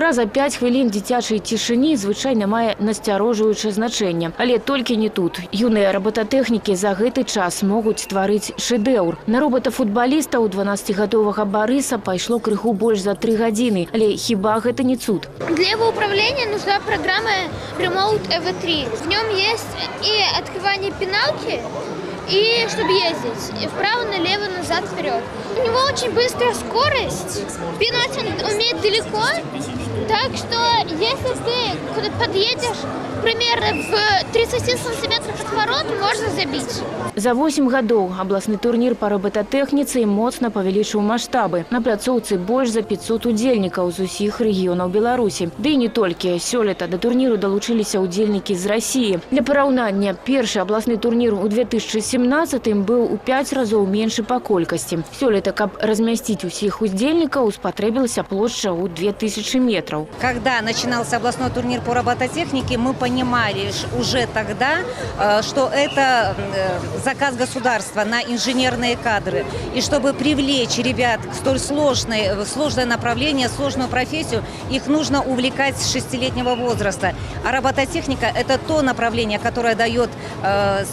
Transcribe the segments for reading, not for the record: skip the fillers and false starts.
Фраза «5 хвилин дзіцячай цішыні» звычайна мае насцярожваючае значэнне. Але толькі не тут. Юныя роботатэхнікі за гэты час могуць стварыць шэдэўр. На робата-футбаліста у 12-гадовага Барыса пайшло крыху больш за 3 гадзіны. Але хіба гэта не цуд? Для его управления нужна программа Remote EV3. В нем есть и открывание пеналки, и чтобы ездить и вправо, налево, назад, вперед. У него очень быстрая скорость. Пинать он умеет далеко, так что если ты куда подъедешь примерно в 30 сантиметрах от ворот, можно забить. За 8 гадоў абласны турнір па робататэхніцы моцна павялічыў маштабы. На пляцоўцы больш за 500 удзельнікаў з усіх рэгіёнаў Беларусі. Ды і не толькі. Сёлета да турніру далучыліся удзельнікі з Расіі. Для параўнання, першы абласны турнір у 2017 быў у 5 разоў меншы па колькасці. Сёлета, каб размясціць усіх удзельнікаў, спатрэбілася плошча ў 2000 метров. Когда начинался областной турнир по робототехнике, мы понимали уже тогда, что это заказ государства на инженерные кадры. И чтобы привлечь ребят к столь сложное направление, сложную профессию, их нужно увлекать с 6-летнего возраста. А робототехника – это то направление, которое дает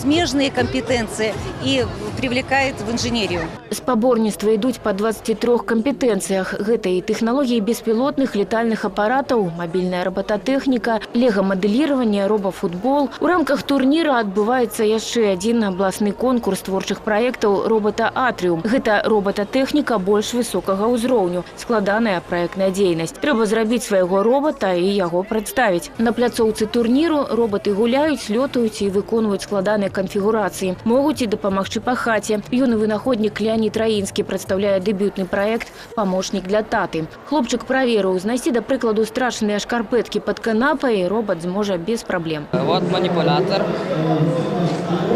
смежные компетенции и привлекает в инженерию. Спаборніцтвы ідуць па 23 кампетэнцыях. Гэта і тэхналогіі беспілотных летальных апаратаў, мабільная роботатэхніка, лего-мадэліраванне, робафутбол. У рамках турніра адбываецца яшчэ адзін абласны конкурс творчых праектаў «Робата-Атріум». Гэта роботатэхніка больш высокага ўзроўню, складаная праектная дзейнасць. Трэба зрабіць свайго робота і яго прадставіць. На пляцоўцы турніру роботы гуляюць, лётаюць і выконваюць складаныя канфігурацыі. Могуць і дапамагчы па хаце. Юны вынаходнік Леонид Раінскі прадстаўляе дэбютны праект «Памочнік для таты». Хлопчык праверыў, знайсці, да прыкладу, страшныя шкарпэткі пад канапай робот зможа без праблем. Вот манипулятор.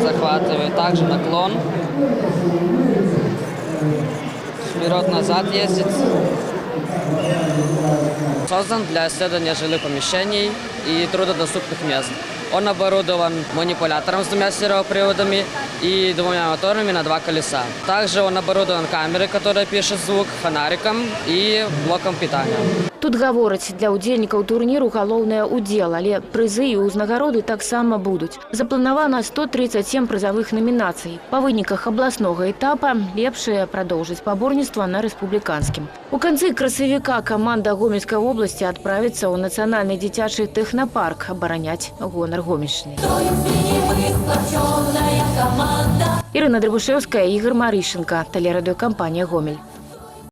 Захватываю. Также наклон. Вперед-назад ездит. Создан для исследования жилых помещений и труднодоступных мест. Он оборудован манипулятором с 2 сервоприводами и 2 моторами на 2 колеса. Также он оборудован камерой, которая пишет звук, фонариком и блоком питания. Тут гавораць, для удзельнікаў турніру галоўнае ўдзел, але прызы і ўзнагароды таксама будуць. Запланавана 137 прызавых намінацый. Па выніках абласнога этапа лепшае прадоўжыць спаборніцтва на рэспубліканскім. У канцы красавіка каманда Гомельскай вобласці адправіцца ў нацыянальны дзіцячы тэхнапарк абараняць гонар Гомельшчыны. Ірына Драбушэўская, Ігор Марышенко, тэлерадыёкампанія «Гомель».